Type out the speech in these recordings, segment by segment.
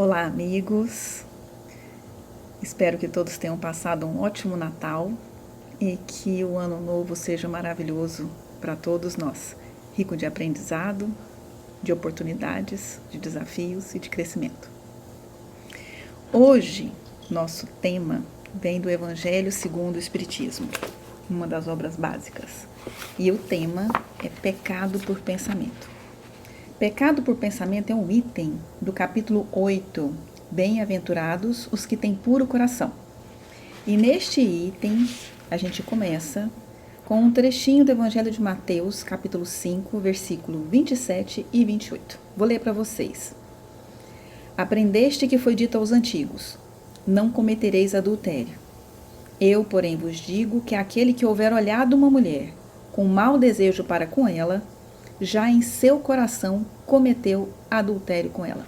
Olá, amigos. Espero que todos tenham passado um ótimo Natal e que o ano novo seja maravilhoso para todos nós, rico de aprendizado, de oportunidades, de desafios e de crescimento. Hoje, nosso tema vem do Evangelho segundo o Espiritismo, uma das obras básicas. E o tema é pecado por pensamento. Pecado por pensamento é um item do capítulo 8, Bem-aventurados os que têm puro coração. E neste item, a gente começa com um trechinho do Evangelho de Mateus, capítulo 5, versículo 27 e 28. Vou ler para vocês. Aprendeste que foi dito aos antigos, não cometereis adultério. Eu, porém, vos digo que aquele que houver olhado uma mulher com mau desejo para com ela, já em seu coração cometeu adultério com ela.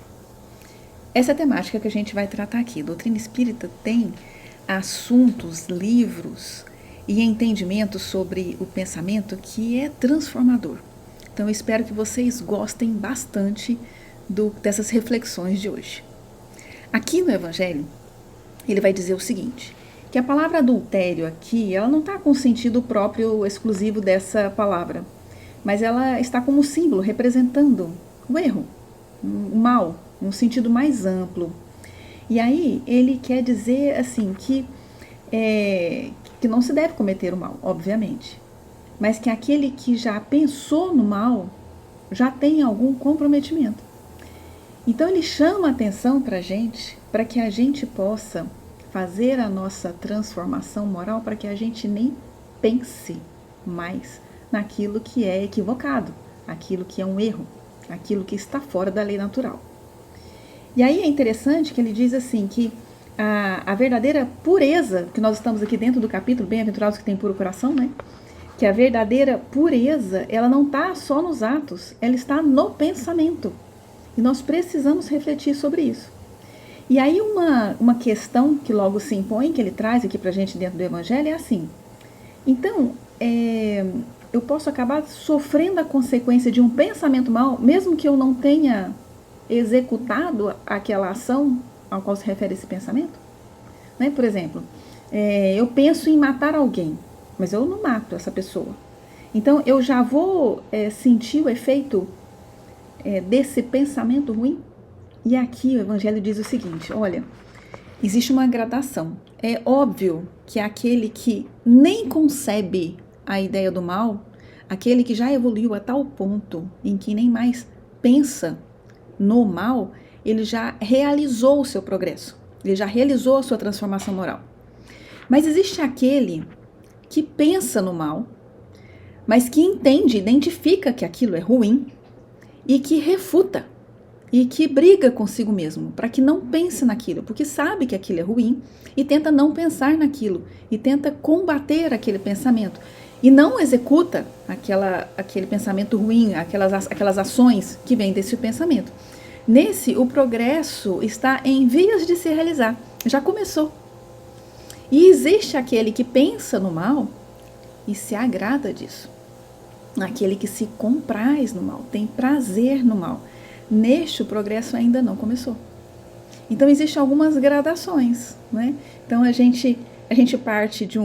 Essa é a temática que a gente vai tratar aqui. A doutrina espírita tem assuntos, livros e entendimentos sobre o pensamento que é transformador. Então eu espero que vocês gostem bastante dessas reflexões de hoje. Aqui no Evangelho, ele vai dizer o seguinte, que a palavra adultério aqui, ela não está com sentido próprio, exclusivo dessa palavra, mas ela está como símbolo, representando o erro, o mal, num sentido mais amplo. E aí ele quer dizer assim que não se deve cometer o mal, obviamente, mas que aquele que já pensou no mal já tem algum comprometimento. Então ele chama a atenção para que a gente possa fazer a nossa transformação moral, para que a gente nem pense mais naquilo que é equivocado, aquilo que é um erro, aquilo que está fora da lei natural. E aí é interessante que ele diz assim, que a verdadeira pureza, que nós estamos aqui dentro do capítulo, Bem-aventurados que têm puro coração, né? Que a verdadeira pureza, ela não está só nos atos, ela está no pensamento. E nós precisamos refletir sobre isso. E aí uma questão que logo se impõe, que ele traz aqui pra gente dentro do Evangelho, é assim. Então, eu posso acabar sofrendo a consequência de um pensamento mal, mesmo que eu não tenha executado aquela ação ao qual se refere esse pensamento? Né? Por exemplo, eu penso em matar alguém, mas eu não mato essa pessoa. Então, eu já vou sentir o efeito desse pensamento ruim? E aqui o Evangelho diz o seguinte, olha, existe uma gradação. É óbvio que aquele que nem concebe a ideia do mal, aquele que já evoluiu a tal ponto em que nem mais pensa no mal, ele já realizou o seu progresso, ele já realizou a sua transformação moral. Mas existe aquele que pensa no mal, mas que entende, identifica que aquilo é ruim e que refuta e que briga consigo mesmo para que não pense naquilo, porque sabe que aquilo é ruim e tenta não pensar naquilo e tenta combater aquele pensamento e não executa aquele pensamento ruim, aquelas ações que vêm desse pensamento. Nesse, o progresso está em vias de se realizar, já começou. E existe aquele que pensa no mal e se agrada disso, aquele que se compraz no mal, tem prazer no mal. Neste, o progresso ainda não começou. Então, existem algumas gradações, né? Então, a gente parte de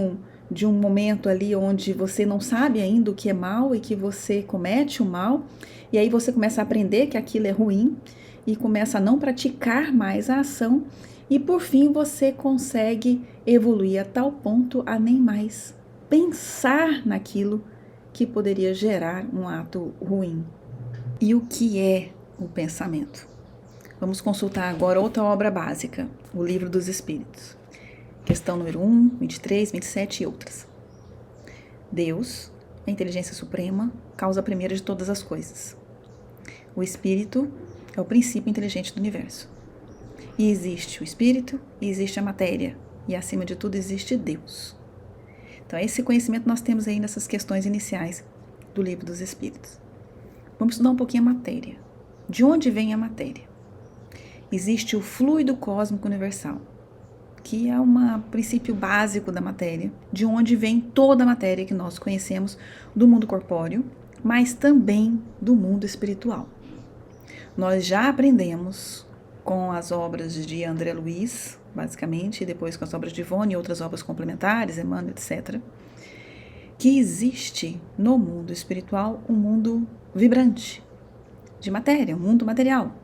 um momento ali onde você não sabe ainda o que é mal e que você comete o mal, e aí você começa a aprender que aquilo é ruim e começa a não praticar mais a ação, e por fim você consegue evoluir a tal ponto a nem mais pensar naquilo que poderia gerar um ato ruim. E o que é o pensamento? Vamos consultar agora outra obra básica, o Livro dos Espíritos. Questão número 1, 23, 27 e outras. Deus, a inteligência suprema, causa primeira de todas as coisas. O espírito é o princípio inteligente do universo. E existe o espírito e existe a matéria. E acima de tudo existe Deus. Então esse conhecimento nós temos aí nessas questões iniciais do Livro dos Espíritos. Vamos estudar um pouquinho a matéria. De onde vem a matéria? Existe o fluido cósmico universal, que é um princípio básico da matéria, de onde vem toda a matéria que nós conhecemos do mundo corpóreo, mas também do mundo espiritual. Nós já aprendemos com as obras de André Luiz, basicamente, e depois com as obras de Ivone e outras obras complementares, Emmanuel, etc., que existe no mundo espiritual um mundo vibrante, de matéria, um mundo material.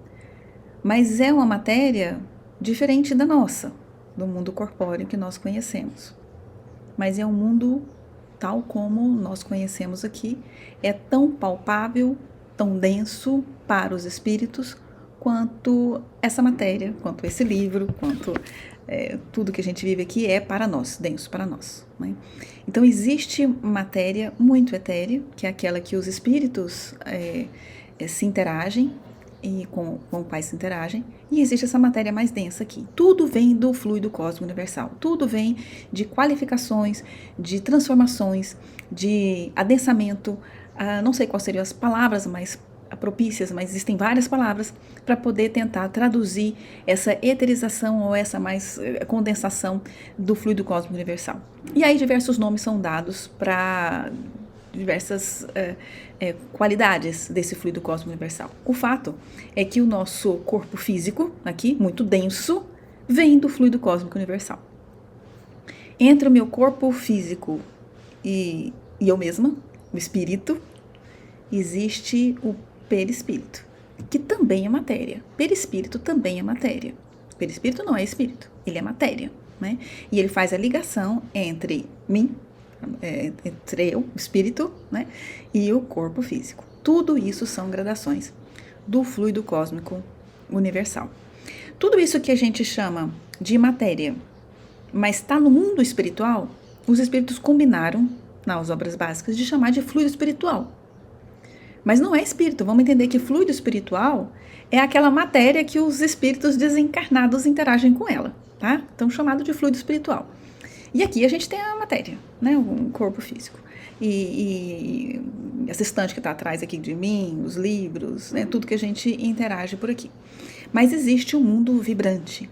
Mas é uma matéria diferente da nossa, do mundo corpóreo que nós conhecemos. Mas é um mundo tal como nós conhecemos aqui, é tão palpável, tão denso para os espíritos, quanto essa matéria, quanto esse livro, quanto tudo que a gente vive aqui é para nós, denso para nós. Né? Então existe matéria muito etérea, que é aquela que os espíritos se interagem, e com o Pai se interagem, e existe essa matéria mais densa aqui. Tudo vem do fluido cósmico universal, tudo vem de qualificações, de transformações, de adensamento, não sei quais seriam as palavras mais propícias, mas existem várias palavras para poder tentar traduzir essa eterização ou essa mais condensação do fluido cósmico universal. E aí diversos nomes são dados para diversas qualidades desse fluido cósmico universal. O fato é que o nosso corpo físico, aqui, muito denso, vem do fluido cósmico universal. Entre o meu corpo físico e eu mesma, o espírito, existe o perispírito, que também é matéria. Perispírito também é matéria. Perispírito não é espírito, ele é matéria, né? E ele faz a ligação entre mim, entre eu, o espírito, né, e o corpo físico. Tudo isso são gradações do fluido cósmico universal. Tudo isso que a gente chama de matéria, mas está no mundo espiritual, os espíritos combinaram, nas obras básicas, de chamar de fluido espiritual. Mas não é espírito, vamos entender que fluido espiritual é aquela matéria que os espíritos desencarnados interagem com ela, tá? Então, chamado de fluido espiritual. E aqui a gente tem a matéria, né, o corpo físico. E essa estante que está atrás aqui de mim, os livros, né, tudo que a gente interage por aqui. Mas existe um mundo vibrante,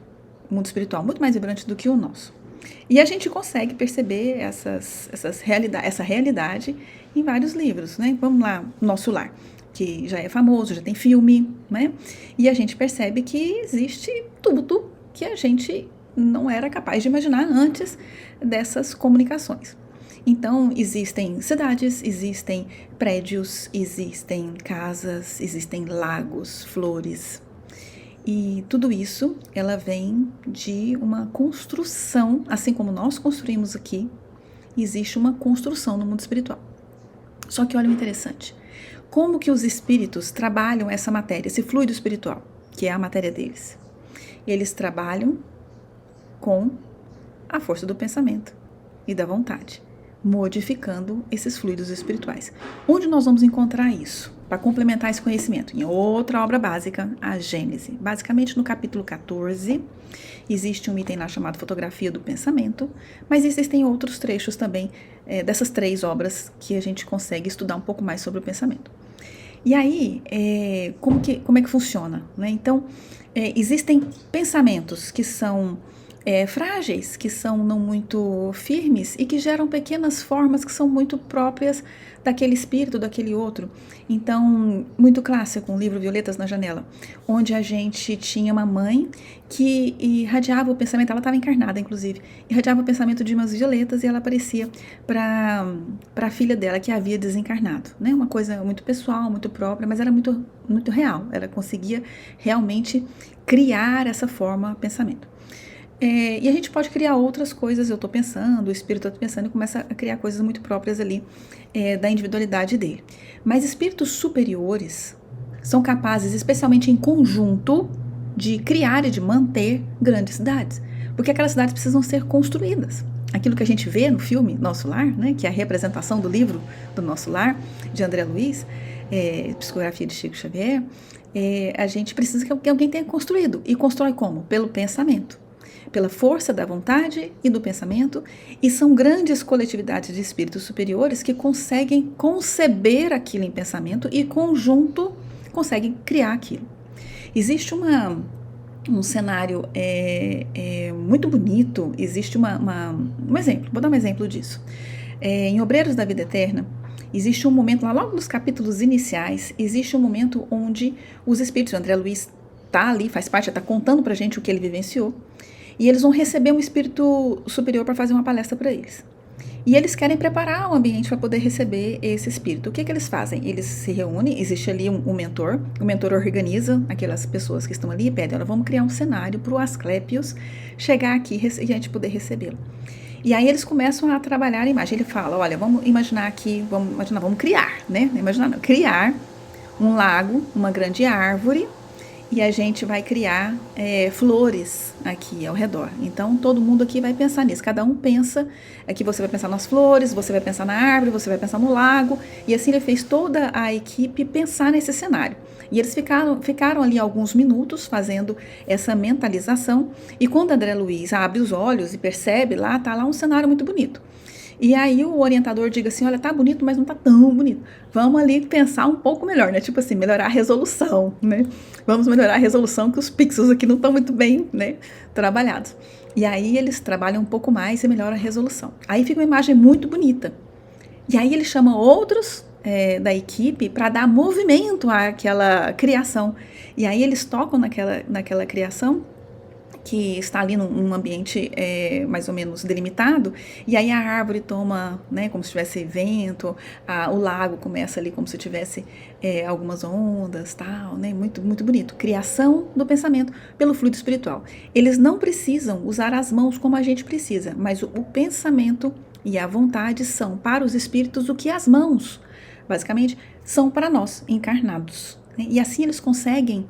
um mundo espiritual muito mais vibrante do que o nosso. E a gente consegue perceber essa realidade em vários livros, né? Vamos lá, Nosso Lar, que já é famoso, já tem filme, né? E a gente percebe que existe tudo que a gente não era capaz de imaginar antes dessas comunicações. Então, existem cidades, existem prédios, existem casas, existem lagos, flores. E tudo isso, ela vem de uma construção, assim como nós construímos aqui, existe uma construção no mundo espiritual. Só que olha o interessante, como que os espíritos trabalham essa matéria, esse fluido espiritual, que é a matéria deles? Eles trabalham com a força do pensamento e da vontade, modificando esses fluidos espirituais. Onde nós vamos encontrar isso? Para complementar esse conhecimento, em outra obra básica, a Gênese. Basicamente, no capítulo 14, existe um item lá chamado Fotografia do Pensamento, mas existem outros trechos também dessas 3 obras que a gente consegue estudar um pouco mais sobre o pensamento. E aí, como é que funciona? Né? Então, existem pensamentos que são frágeis, que são não muito firmes e que geram pequenas formas que são muito próprias daquele espírito, daquele outro. Então, muito clássico, um livro Violetas na Janela, onde a gente tinha uma mãe que irradiava o pensamento, ela estava encarnada, inclusive, irradiava o pensamento de umas violetas e ela aparecia para a filha dela que havia desencarnado, né? Uma coisa muito pessoal, muito própria, mas era muito, muito real. Ela conseguia realmente criar essa forma pensamento. E a gente pode criar outras coisas, eu estou pensando, o espírito está pensando e começa a criar coisas muito próprias ali da individualidade dele. Mas espíritos superiores são capazes, especialmente em conjunto, de criar e de manter grandes cidades. Porque aquelas cidades precisam ser construídas. Aquilo que a gente vê no filme Nosso Lar, né, que é a representação do livro do Nosso Lar, de André Luiz, psicografia de Chico Xavier, a gente precisa que alguém tenha construído. E constrói como? Pelo pensamento. Pela força da vontade e do pensamento, e são grandes coletividades de espíritos superiores que conseguem conceber aquilo em pensamento e, em conjunto, conseguem criar aquilo. Existe um cenário muito bonito, existe um exemplo, vou dar um exemplo disso. Em Obreiros da Vida Eterna, existe um momento, lá logo nos capítulos iniciais, existe um momento onde os espíritos, André Luiz tá ali, faz parte, tá contando pra gente o que ele vivenciou. E eles vão receber um espírito superior para fazer uma palestra para eles. E eles querem preparar o ambiente para poder receber esse espírito. O que eles fazem? Eles se reúnem, existe ali um mentor, o mentor organiza aquelas pessoas que estão ali e pede, olha, vamos criar um cenário para o Asclépios chegar aqui e a gente poder recebê-lo. E aí eles começam a trabalhar a imagem. Ele fala, olha, vamos imaginar aqui, vamos criar, né? Criar um lago, uma grande árvore, e a gente vai criar flores aqui ao redor. Então, todo mundo aqui vai pensar nisso. Cada um pensa, aqui você vai pensar nas flores, você vai pensar na árvore, você vai pensar no lago. E assim ele fez toda a equipe pensar nesse cenário. E eles ficaram ali alguns minutos fazendo essa mentalização. E quando André Luiz abre os olhos e percebe lá, tá lá um cenário muito bonito. E aí o orientador diga assim, olha, tá bonito, mas não tá tão bonito. Vamos ali pensar um pouco melhor, né? Tipo assim, melhorar a resolução, né? Vamos melhorar a resolução, que os pixels aqui não estão muito bem, né, trabalhados. E aí eles trabalham um pouco mais e melhoram a resolução. Aí fica uma imagem muito bonita. E aí ele chama outros da equipe para dar movimento àquela criação. E aí eles tocam naquela criação, que está ali num ambiente mais ou menos delimitado, e aí a árvore toma, né, como se tivesse vento, o lago começa ali como se tivesse algumas ondas, tal, né, muito, muito bonito. Criação do pensamento pelo fluido espiritual. Eles não precisam usar as mãos como a gente precisa, mas o pensamento e a vontade são para os espíritos o que as mãos, basicamente, são para nós, encarnados. Né? E assim eles conseguem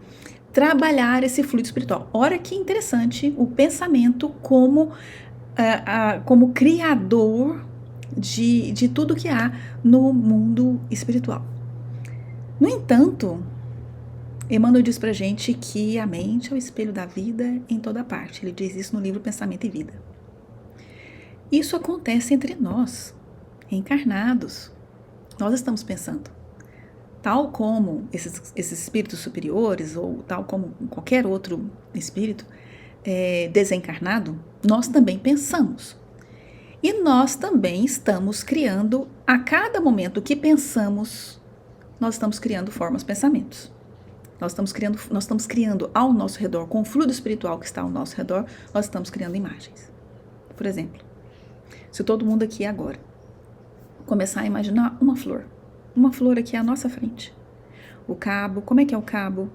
trabalhar esse fluido espiritual. Olha que interessante o pensamento como criador de tudo que há no mundo espiritual. No entanto, Emmanuel diz pra gente que a mente é o espelho da vida em toda parte. Ele diz isso no livro Pensamento e Vida. Isso acontece entre nós, encarnados. Nós estamos pensando. Tal como esses espíritos superiores, ou tal como qualquer outro espírito desencarnado, nós também pensamos. E nós também estamos criando, a cada momento que pensamos, nós estamos criando formas, pensamentos. Nós estamos criando ao nosso redor, com o fluido espiritual que está ao nosso redor, nós estamos criando imagens. Por exemplo, se todo mundo aqui agora começar a imaginar uma flor aqui à nossa frente. O cabo, como é que é o cabo?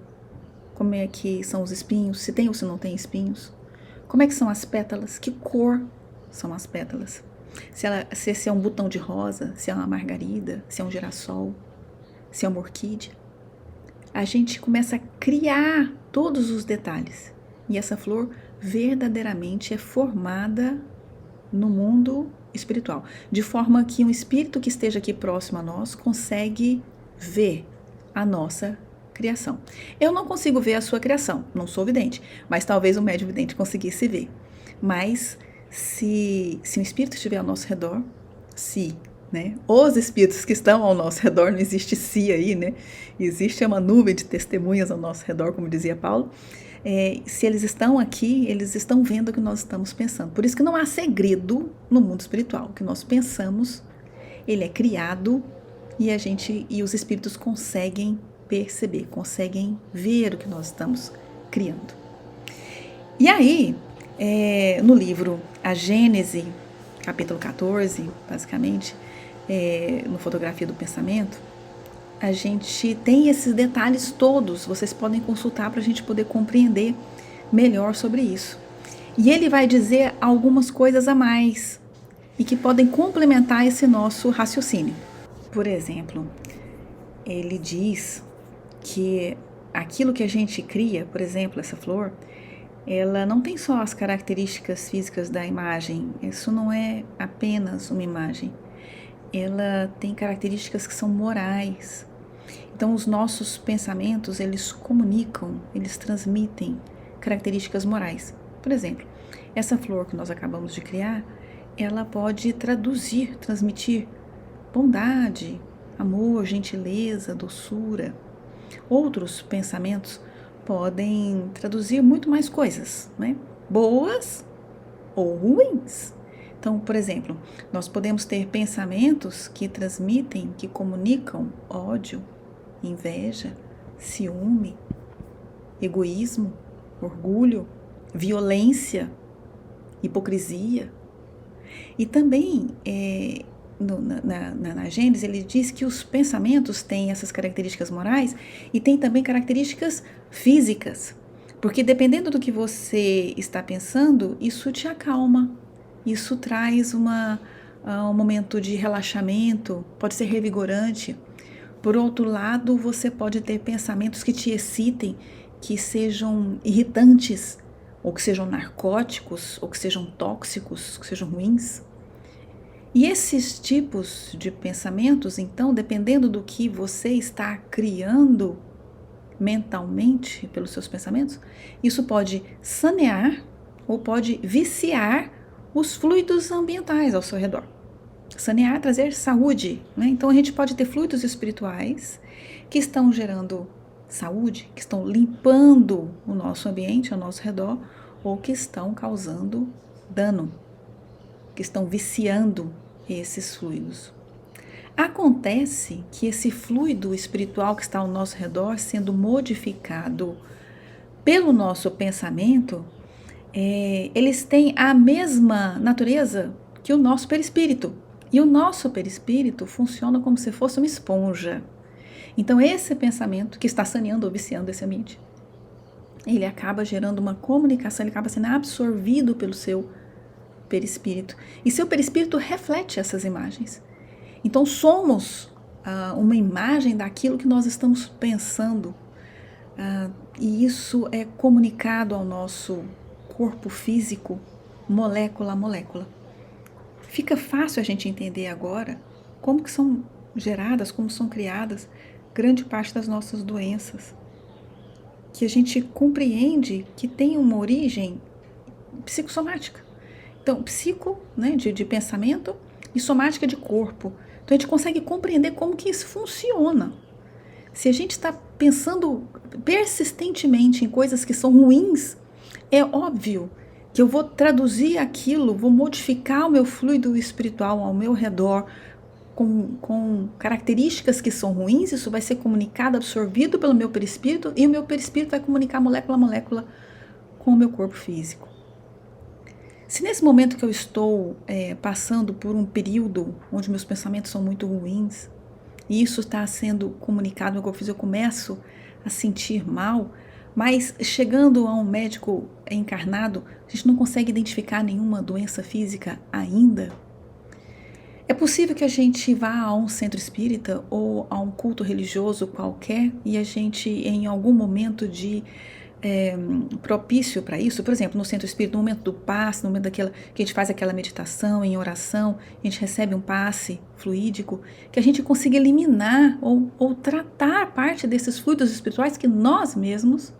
Como é que são os espinhos? Se tem ou se não tem espinhos? Como é que são as pétalas? Que cor são as pétalas? Se esse é um botão de rosa, se é uma margarida, se é um girassol, se é uma orquídea. A gente começa a criar todos os detalhes. E essa flor verdadeiramente é formada no mundo espiritual, de forma que um espírito que esteja aqui próximo a nós consegue ver a nossa criação. Eu não consigo ver a sua criação, não sou vidente, mas talvez o médium vidente conseguisse ver. Mas se um espírito estiver ao nosso redor, né, os espíritos que estão ao nosso redor, não existe se aí, né? Existe uma nuvem de testemunhas ao nosso redor, como dizia Paulo. Se eles estão aqui, eles estão vendo o que nós estamos pensando. Por isso que não há segredo no mundo espiritual. O que nós pensamos, ele é criado e os espíritos conseguem perceber, conseguem ver o que nós estamos criando. E aí, no livro A Gênese, capítulo 14, basicamente, no Fotografia do Pensamento, a gente tem esses detalhes todos, vocês podem consultar para a gente poder compreender melhor sobre isso. E ele vai dizer algumas coisas a mais e que podem complementar esse nosso raciocínio. Por exemplo, ele diz que aquilo que a gente cria, por exemplo, essa flor, ela não tem só as características físicas da imagem, isso não é apenas uma imagem. Ela tem características que são morais. Então, os nossos pensamentos, eles comunicam, eles transmitem características morais. Por exemplo, essa flor que nós acabamos de criar, ela pode transmitir bondade, amor, gentileza, doçura. Outros pensamentos podem traduzir muito mais coisas, né? Boas ou ruins. Então, por exemplo, nós podemos ter pensamentos que transmitem, que comunicam ódio, inveja, ciúme. egoísmo, orgulho, violência, hipocrisia. E também, na Gênesis, ele diz que os pensamentos têm essas características morais e têm também características físicas. Porque dependendo do que você está pensando, isso te acalma, isso traz um momento de relaxamento, pode ser revigorante. Por outro lado, você pode ter pensamentos que te excitem, que sejam irritantes, ou que sejam narcóticos, ou que sejam tóxicos, que sejam ruins. E esses tipos de pensamentos, então, dependendo do que você está criando mentalmente pelos seus pensamentos, isso pode sanear ou pode viciar os fluidos ambientais ao seu redor. Sanear, trazer saúde, né? Então a gente pode ter fluidos espirituais que estão gerando saúde, que estão limpando o nosso ambiente ao nosso redor, ou que estão causando dano, que estão viciando esses fluidos. Acontece que esse fluido espiritual que está ao nosso redor, sendo modificado pelo nosso pensamento, eles têm a mesma natureza que o nosso perispírito. E o nosso perispírito funciona como se fosse uma esponja. Então esse pensamento que está saneando ou viciando esse ambiente, ele acaba gerando uma comunicação, ele acaba sendo absorvido pelo seu perispírito. E seu perispírito reflete essas imagens. Então somos uma imagem daquilo que nós estamos pensando. E isso é comunicado ao nosso corpo físico, molécula a molécula. Fica fácil a gente entender agora como que são geradas, como são criadas grande parte das nossas doenças. Que a gente compreende que tem uma origem psicossomática. Então, psico, né, de pensamento, e somática de corpo. Então, a gente consegue compreender como que isso funciona. Se a gente está pensando persistentemente em coisas que são ruins, é óbvio que eu vou traduzir aquilo, vou modificar o meu fluido espiritual ao meu redor com características que são ruins. Isso vai ser comunicado, absorvido pelo meu perispírito, e o meu perispírito vai comunicar molécula a molécula com o meu corpo físico. Se nesse momento que eu estou passando por um período onde meus pensamentos são muito ruins, e isso está sendo comunicado no corpo físico, eu começo a sentir mal, mas chegando a um médico encarnado, a gente não consegue identificar nenhuma doença física ainda. É possível que a gente vá a um centro espírita ou a um culto religioso qualquer e a gente, em algum momento de propício para isso, por exemplo, no centro espírita, no momento do passe, no momento que a gente faz aquela meditação em oração, a gente recebe um passe fluídico, que a gente consiga eliminar ou tratar parte desses fluidos espirituais que nós mesmos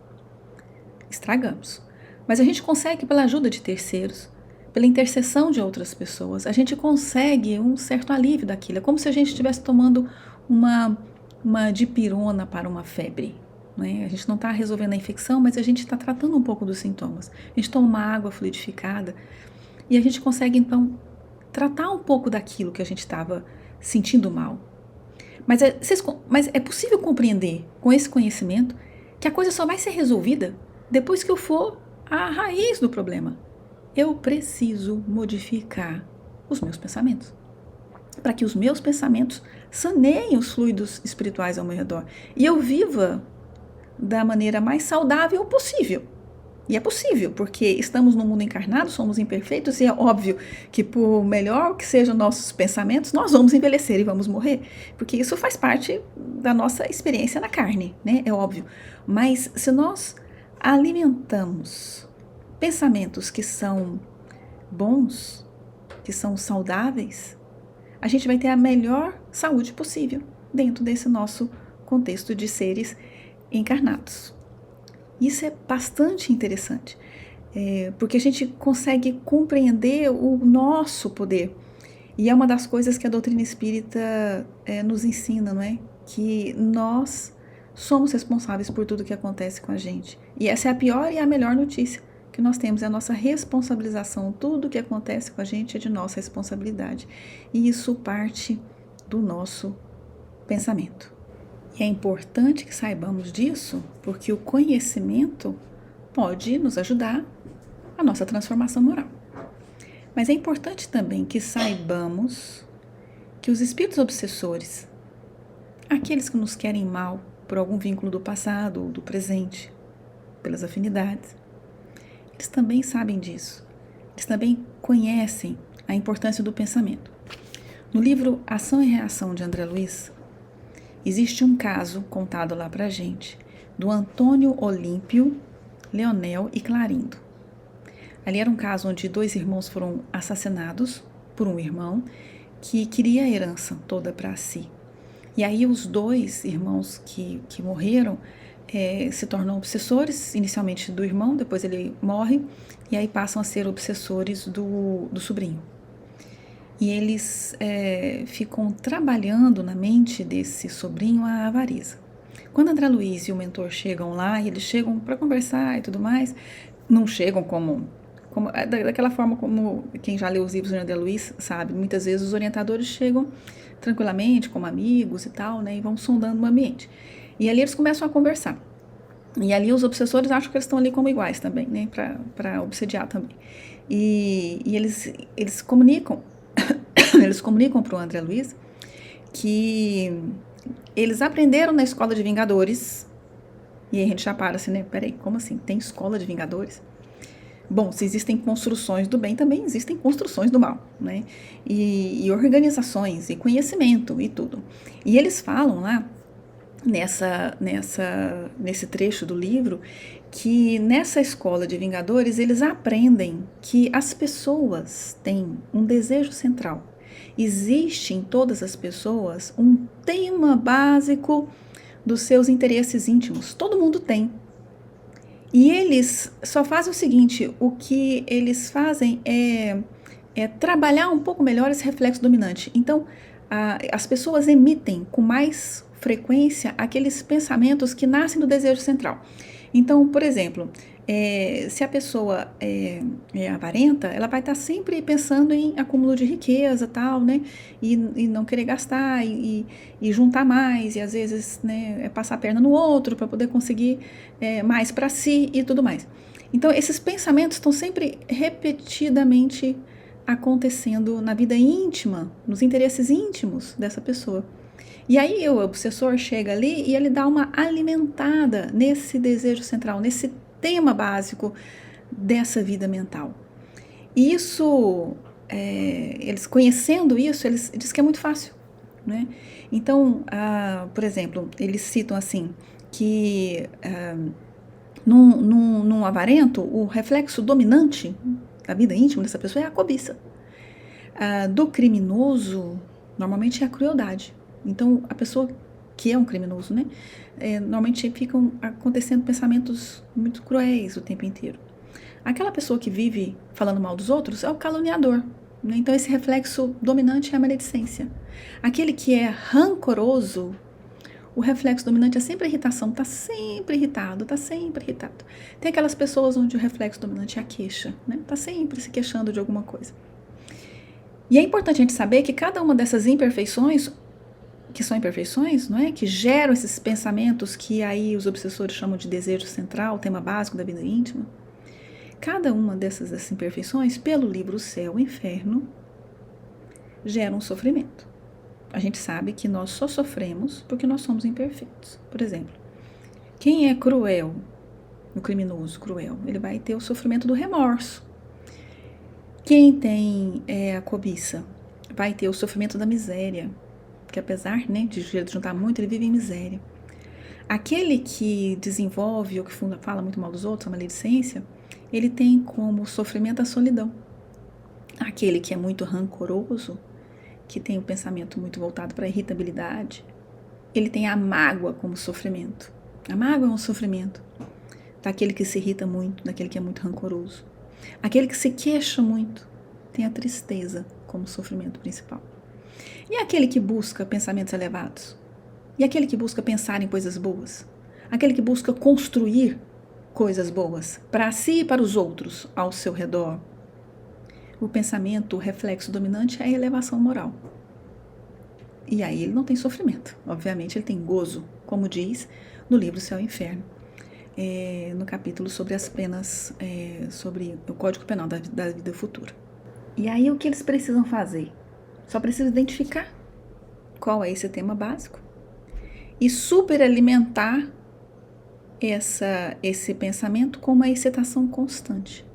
estragamos. Mas a gente consegue, pela ajuda de terceiros, pela intercessão de outras pessoas, a gente consegue um certo alívio daquilo. É como se a gente estivesse tomando uma dipirona para uma febre. Né? A gente não está resolvendo a infecção, mas a gente está tratando um pouco dos sintomas. A gente toma uma água fluidificada e a gente consegue, então, tratar um pouco daquilo que a gente estava sentindo mal. Mas é possível compreender, com esse conhecimento, que a coisa só vai ser resolvida depois que eu for à raiz do problema. Eu preciso modificar os meus pensamentos, para que os meus pensamentos saneiem os fluidos espirituais ao meu redor e eu viva da maneira mais saudável possível. E é possível, porque estamos no mundo encarnado, somos imperfeitos, e é óbvio que por melhor que sejam nossos pensamentos, nós vamos envelhecer e vamos morrer, porque isso faz parte da nossa experiência na carne, né? É óbvio. Mas se nós alimentamos pensamentos que são bons, que são saudáveis, a gente vai ter a melhor saúde possível dentro desse nosso contexto de seres encarnados. Isso é bastante interessante, porque a gente consegue compreender o nosso poder. E é uma das coisas que a doutrina espírita nos ensina, não é? Que nós somos responsáveis por tudo que acontece com a gente. E essa é a pior e a melhor notícia que nós temos, é a nossa responsabilização. Tudo que acontece com a gente é de nossa responsabilidade. E isso parte do nosso pensamento. E é importante que saibamos disso, porque o conhecimento pode nos ajudar a nossa transformação moral. Mas é importante também que saibamos que os espíritos obsessores, aqueles que nos querem mal por algum vínculo do passado ou do presente, pelas afinidades, eles também sabem disso. Eles também conhecem a importância do pensamento. No livro Ação e Reação de André Luiz, existe um caso contado lá pra gente, do Antônio Olímpio, Leonel e Clarindo. Ali era um caso onde 2 irmãos foram assassinados por um irmão que queria a herança toda para si. E aí os 2 irmãos que morreram se tornam obsessores, inicialmente do irmão, depois ele morre, e aí passam a ser obsessores do sobrinho. E eles ficam trabalhando na mente desse sobrinho a avareza. Quando André Luiz e o mentor chegam lá, e eles chegam para conversar e tudo mais, não chegam daquela forma como quem já leu os livros de André Luiz sabe, muitas vezes os orientadores chegam tranquilamente, como amigos e tal, né, e vão sondando o ambiente. E ali eles começam a conversar. E ali os obsessores acham que eles estão ali como iguais também, né, para obsediar também. E eles comunicam para o André Luiz que eles aprenderam na escola de Vingadores. E aí a gente já para assim, né, peraí, como assim? Tem escola de Vingadores? Bom, se existem construções do bem, também existem construções do mal, né? E organizações, e conhecimento, e tudo. E eles falam lá, nesse trecho do livro, que nessa escola de Vingadores, eles aprendem que as pessoas têm um desejo central. Existe em todas as pessoas um tema básico dos seus interesses íntimos. Todo mundo tem. E eles só fazem o seguinte, o que eles fazem é trabalhar um pouco melhor esse reflexo dominante. Então, as pessoas emitem com mais frequência aqueles pensamentos que nascem do desejo central. Então, por exemplo, se a pessoa é avarenta, ela vai estar sempre pensando em acúmulo de riqueza, tal, né? E não querer gastar e juntar mais, e às vezes, né, passar a perna no outro para poder conseguir mais para si e tudo mais. Então, esses pensamentos estão sempre repetidamente acontecendo na vida íntima, nos interesses íntimos dessa pessoa. E aí o obsessor chega ali e ele dá uma alimentada nesse desejo central, nesse tema básico dessa vida mental. E isso, eles conhecendo isso, eles dizem que é muito fácil, né? Então, por exemplo, eles citam assim, que num avarento, o reflexo dominante da vida íntima dessa pessoa é a cobiça. Do criminoso, normalmente é a crueldade. Então, a pessoa que é um criminoso, né? Normalmente ficam acontecendo pensamentos muito cruéis o tempo inteiro. Aquela pessoa que vive falando mal dos outros é o caluniador, né? Então, esse reflexo dominante é a maledicência. Aquele que é rancoroso, o reflexo dominante é sempre a irritação, tá sempre irritado. Tem aquelas pessoas onde o reflexo dominante é a queixa, né? Tá sempre se queixando de alguma coisa. E é importante a gente saber que cada uma dessas imperfeições, que são imperfeições, não é? Que geram esses pensamentos que aí os obsessores chamam de desejo central, tema básico da vida íntima. Cada uma dessas imperfeições, pelo livro Céu e Inferno, gera um sofrimento. A gente sabe que nós só sofremos porque nós somos imperfeitos. Por exemplo, quem é cruel, o criminoso cruel, ele vai ter o sofrimento do remorso. Quem tem a cobiça vai ter o sofrimento da miséria, porque apesar, né, de juntar muito, ele vive em miséria. Aquele que desenvolve ou que fala muito mal dos outros, a maledicência, ele tem como sofrimento a solidão. Aquele que é muito rancoroso, que tem um pensamento muito voltado para a irritabilidade, ele tem a mágoa como sofrimento. A mágoa é um sofrimento daquele que se irrita muito, daquele que é muito rancoroso. Aquele que se queixa muito tem a tristeza como sofrimento principal. E aquele que busca pensamentos elevados? E aquele que busca pensar em coisas boas? Aquele que busca construir coisas boas para si e para os outros ao seu redor? O pensamento, o reflexo dominante é a elevação moral. E aí ele não tem sofrimento. Obviamente ele tem gozo, como diz no livro Céu e Inferno, no capítulo sobre as penas, sobre o Código Penal da vida futura. E aí o que eles precisam fazer? Só precisam identificar qual é esse tema básico e superalimentar esse pensamento com uma excitação constante.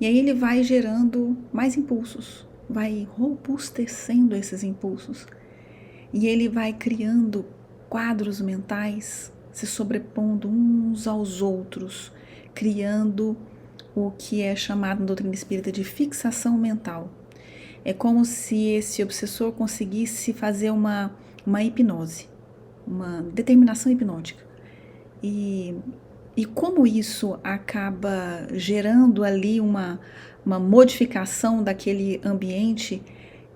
E aí ele vai gerando mais impulsos, vai robustecendo esses impulsos. E ele vai criando quadros mentais, se sobrepondo uns aos outros, criando o que é chamado na doutrina espírita de fixação mental. É como se esse obsessor conseguisse fazer uma hipnose, uma determinação hipnótica. E como isso acaba gerando ali uma modificação daquele ambiente,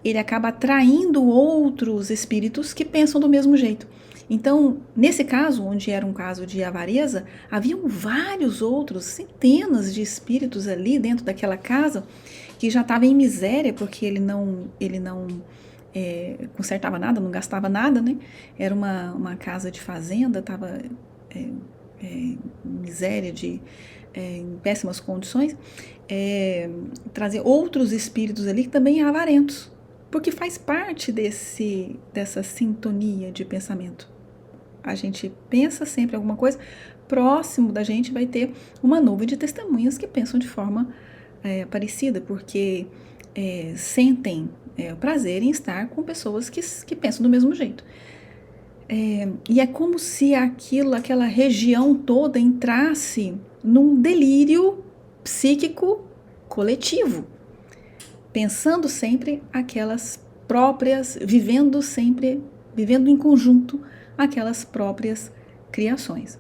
ele acaba atraindo outros espíritos que pensam do mesmo jeito. Então, nesse caso, onde era um caso de avareza, haviam vários outros, centenas de espíritos ali dentro daquela casa que já estavam em miséria, porque ele não consertava nada, não gastava nada, né? Era uma casa de fazenda, estava miséria, em péssimas condições, trazer outros espíritos ali que também avarentos, porque faz parte dessa sintonia de pensamento. A gente pensa sempre alguma coisa, próximo da gente vai ter uma nuvem de testemunhas que pensam de forma parecida, porque sentem o prazer em estar com pessoas que pensam do mesmo jeito. E é como se aquela região toda entrasse num delírio psíquico coletivo, pensando sempre aquelas próprias, vivendo em conjunto aquelas próprias criações.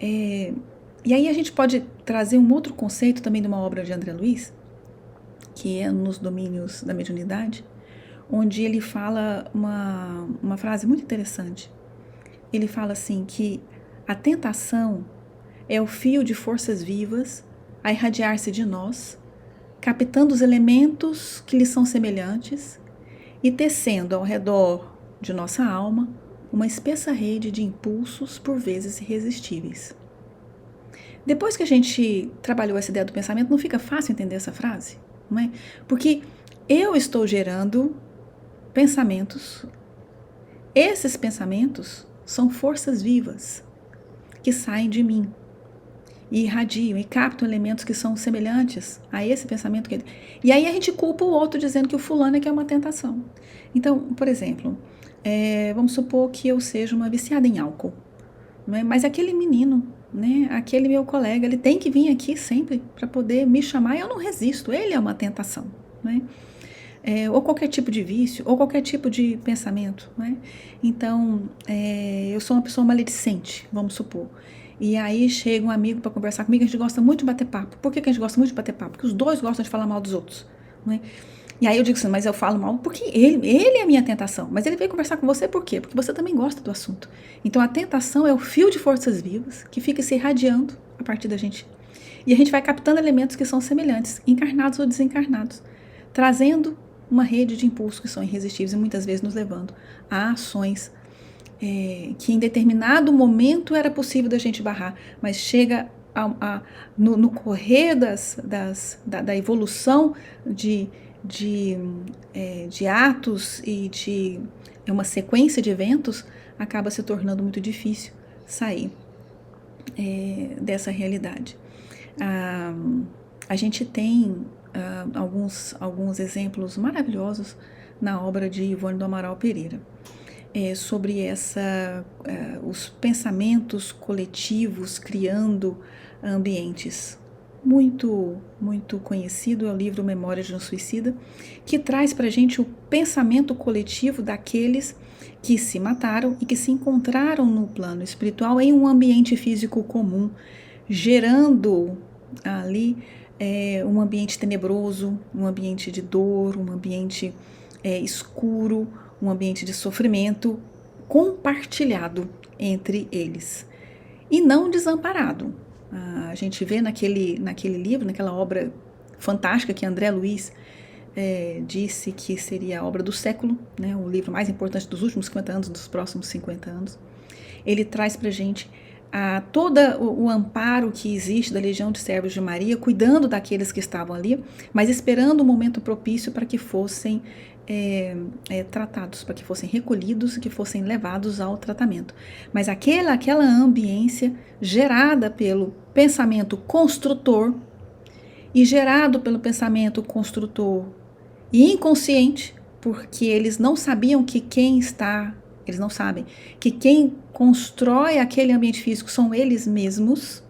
E aí a gente pode trazer um outro conceito também de uma obra de André Luiz, que é nos domínios da mediunidade, onde ele fala uma frase muito interessante. Ele fala assim que a tentação é o fio de forças vivas a irradiar-se de nós, captando os elementos que lhe são semelhantes e tecendo ao redor de nossa alma uma espessa rede de impulsos por vezes irresistíveis. Depois que a gente trabalhou essa ideia do pensamento, não fica fácil entender essa frase, não é? Porque eu estou gerando pensamentos. Esses pensamentos são forças vivas que saem de mim e irradiam e captam elementos que são semelhantes a esse pensamento. E aí a gente culpa o outro dizendo que o fulano é que é uma tentação. Então, por exemplo, vamos supor que eu seja uma viciada em álcool, não é? Mas aquele menino, né, aquele meu colega, ele tem que vir aqui sempre para poder me chamar e eu não resisto, ele é uma tentação, né? Ou qualquer tipo de vício, ou qualquer tipo de pensamento, né? Então, eu sou uma pessoa maledicente, vamos supor. E aí chega um amigo para conversar comigo, a gente gosta muito de bater papo. Por que a gente gosta muito de bater papo? Porque os dois gostam de falar mal dos outros, né? E aí eu digo assim, mas eu falo mal porque ele é a minha tentação. Mas ele veio conversar com você por quê? Porque você também gosta do assunto. Então a tentação é o fio de forças vivas que fica se irradiando a partir da gente. E a gente vai captando elementos que são semelhantes, encarnados ou desencarnados, trazendo uma rede de impulsos que são irresistíveis e muitas vezes nos levando a ações que em determinado momento era possível da gente barrar, mas chega no correr da evolução de atos e de uma sequência de eventos, acaba se tornando muito difícil sair dessa realidade. A gente tem alguns exemplos maravilhosos na obra de Ivone do Amaral Pereira, sobre os pensamentos coletivos criando ambientes. Muito, muito conhecido é o livro Memórias de um Suicida, que traz para a gente o pensamento coletivo daqueles que se mataram e que se encontraram no plano espiritual em um ambiente físico comum, gerando ali um ambiente tenebroso, um ambiente de dor, um ambiente escuro, um ambiente de sofrimento compartilhado entre eles e não desamparado. A gente vê naquele livro, naquela obra fantástica que André Luiz disse que seria a obra do século, né, o livro mais importante dos últimos 50 anos, dos próximos 50 anos. ele traz para a gente todo o amparo que existe da Legião de Servos de Maria, cuidando daqueles que estavam ali, mas esperando o momento propício para que fossem tratados, para que fossem recolhidos, que fossem levados ao tratamento. Mas aquela ambiência gerada pelo pensamento construtor e gerado pelo pensamento construtor e inconsciente, porque eles não sabiam que eles não sabem que quem constrói aquele ambiente físico são eles mesmos,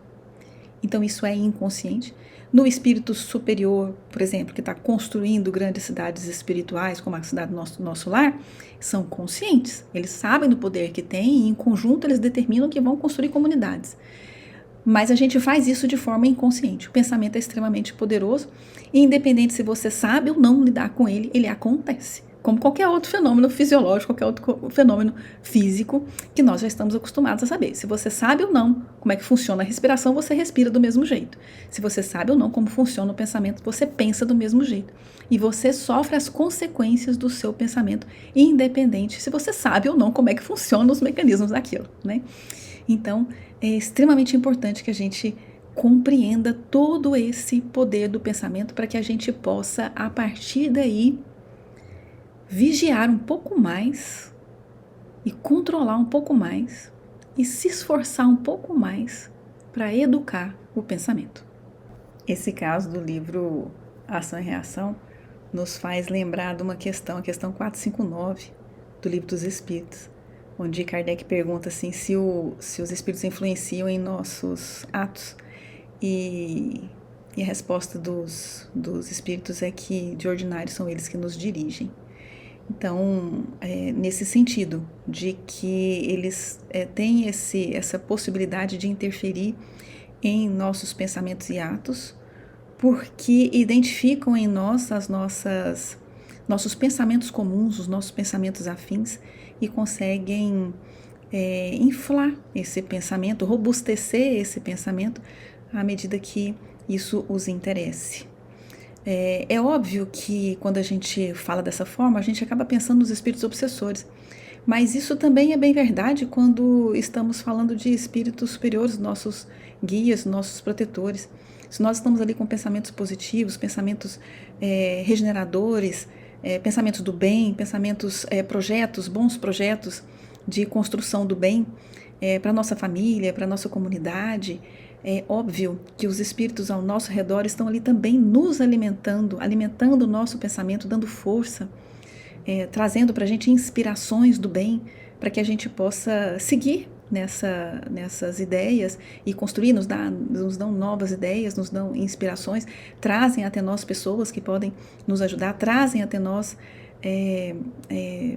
então isso é inconsciente. No espírito superior, por exemplo, que está construindo grandes cidades espirituais, como a cidade do nosso lar, são conscientes, eles sabem do poder que têm e em conjunto eles determinam que vão construir comunidades. Mas a gente faz isso de forma inconsciente. O pensamento é extremamente poderoso e independente se você sabe ou não lidar com ele, ele acontece. Como qualquer outro fenômeno fisiológico, qualquer outro fenômeno físico que nós já estamos acostumados a saber. Se você sabe ou não como é que funciona a respiração, você respira do mesmo jeito. Se você sabe ou não como funciona o pensamento, você pensa do mesmo jeito. E você sofre as consequências do seu pensamento, independente se você sabe ou não como é que funcionam os mecanismos daquilo, né? Então, é extremamente importante que a gente compreenda todo esse poder do pensamento para que a gente possa, a partir daí, vigiar um pouco mais e controlar um pouco mais e se esforçar um pouco mais para educar o pensamento. Esse caso do livro Ação e Reação nos faz lembrar de uma questão, a questão 459 do Livro dos Espíritos, onde Kardec pergunta assim, se os espíritos influenciam em nossos atos, e a resposta dos espíritos é que, de ordinário, são eles que nos dirigem. Então, nesse sentido, de que eles têm essa possibilidade de interferir em nossos pensamentos e atos, porque identificam em nós nossos pensamentos comuns, os nossos pensamentos afins, e conseguem inflar esse pensamento, robustecer esse pensamento à medida que isso os interesse. É óbvio que quando a gente fala dessa forma, a gente acaba pensando nos espíritos obsessores, mas isso também é bem verdade quando estamos falando de espíritos superiores, nossos guias, nossos protetores. Se nós estamos ali com pensamentos positivos, pensamentos regeneradores, pensamentos do bem, pensamentos, projetos, bons projetos de construção do bem para a nossa família, para a nossa comunidade, é óbvio que os espíritos ao nosso redor estão ali também nos alimentando o nosso pensamento, dando força, trazendo para a gente inspirações do bem, para que a gente possa seguir nessas ideias e construir, nos dão novas ideias, nos dão inspirações, trazem até nós pessoas que podem nos ajudar, trazem até nós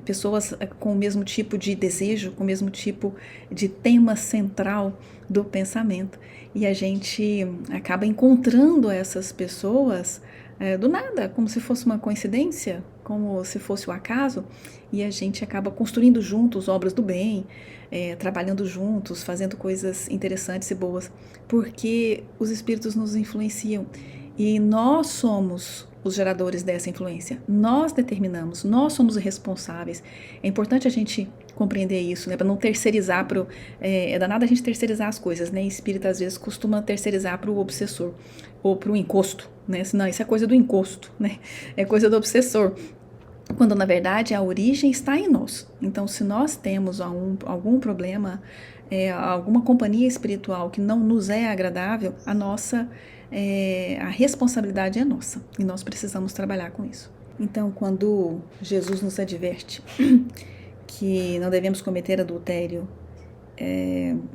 pessoas com o mesmo tipo de desejo, com o mesmo tipo de tema central do pensamento, e a gente acaba encontrando essas pessoas do nada, como se fosse uma coincidência, como se fosse o acaso, e a gente acaba construindo juntos obras do bem, trabalhando juntos, fazendo coisas interessantes e boas, porque os espíritos nos influenciam e nós somos os geradores dessa influência. Nós determinamos, nós somos os responsáveis. É importante a gente compreender isso, né, para não terceirizar é danado a gente terceirizar as coisas, né? Espírita às vezes costuma terceirizar para o obsessor ou para o encosto, né? Não, isso é coisa do encosto, né? É coisa do obsessor. Quando na verdade a origem está em nós. Então, se nós temos algum problema, alguma companhia espiritual que não nos é agradável, a responsabilidade é nossa e nós precisamos trabalhar com isso. Então, quando Jesus nos adverte que não devemos cometer adultério,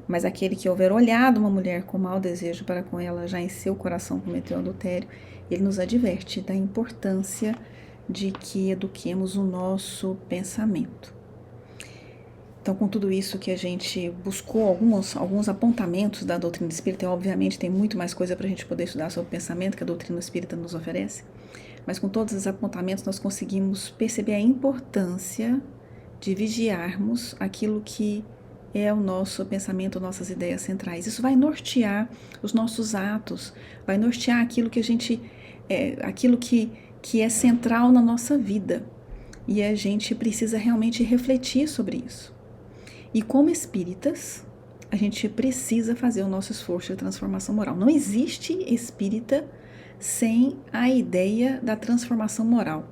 mas aquele que houver olhado uma mulher com mau desejo para com ela, já em seu coração cometeu adultério, ele nos adverte da importância de que eduquemos o nosso pensamento. Então, com tudo isso que a gente buscou, alguns apontamentos da doutrina espírita, e obviamente tem muito mais coisa para a gente poder estudar sobre o pensamento que a doutrina espírita nos oferece, mas com todos os apontamentos nós conseguimos perceber a importância de vigiarmos aquilo que é o nosso pensamento, nossas ideias centrais. Isso vai nortear os nossos atos, vai nortear aquilo que a gente, aquilo que é central na nossa vida, e a gente precisa realmente refletir sobre isso. E como espíritas, a gente precisa fazer o nosso esforço de transformação moral. Não existe espírita sem a ideia da transformação moral,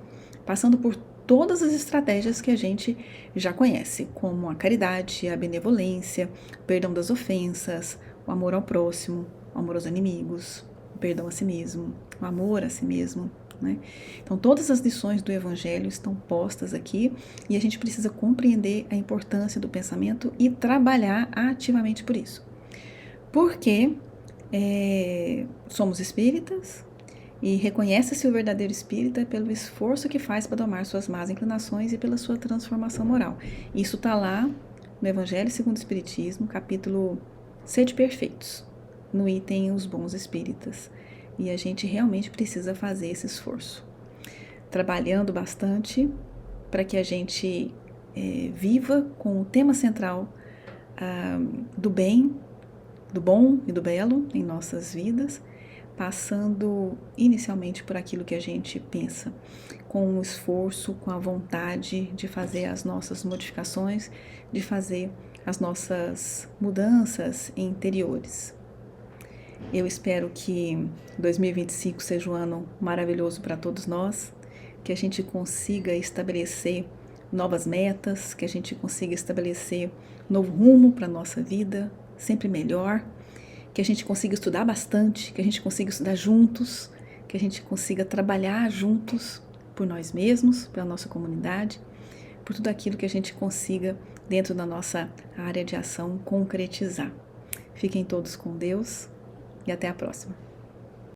passando por todas as estratégias que a gente já conhece, como a caridade, a benevolência, o perdão das ofensas, o amor ao próximo, o amor aos inimigos, o perdão a si mesmo, o amor a si mesmo, né? Então, todas as lições do Evangelho estão postas aqui e a gente precisa compreender a importância do pensamento e trabalhar ativamente por isso. Porque somos espíritas e reconhece-se o verdadeiro espírita pelo esforço que faz para domar suas más inclinações e pela sua transformação moral. Isso está lá no Evangelho segundo o Espiritismo, capítulo Sede Perfeitos, no item Os Bons Espíritas. E a gente realmente precisa fazer esse esforço, trabalhando bastante para que a gente viva com o tema central do bem, do bom e do belo em nossas vidas, passando inicialmente por aquilo que a gente pensa, com o esforço, com a vontade de fazer as nossas modificações, de fazer as nossas mudanças interiores. Eu espero que 2025 seja um ano maravilhoso para todos nós, que a gente consiga estabelecer novas metas, que a gente consiga estabelecer novo rumo para a nossa vida, sempre melhor, que a gente consiga estudar bastante, que a gente consiga estudar juntos, que a gente consiga trabalhar juntos por nós mesmos, pela nossa comunidade, por tudo aquilo que a gente consiga dentro da nossa área de ação concretizar. Fiquem todos com Deus e até a próxima.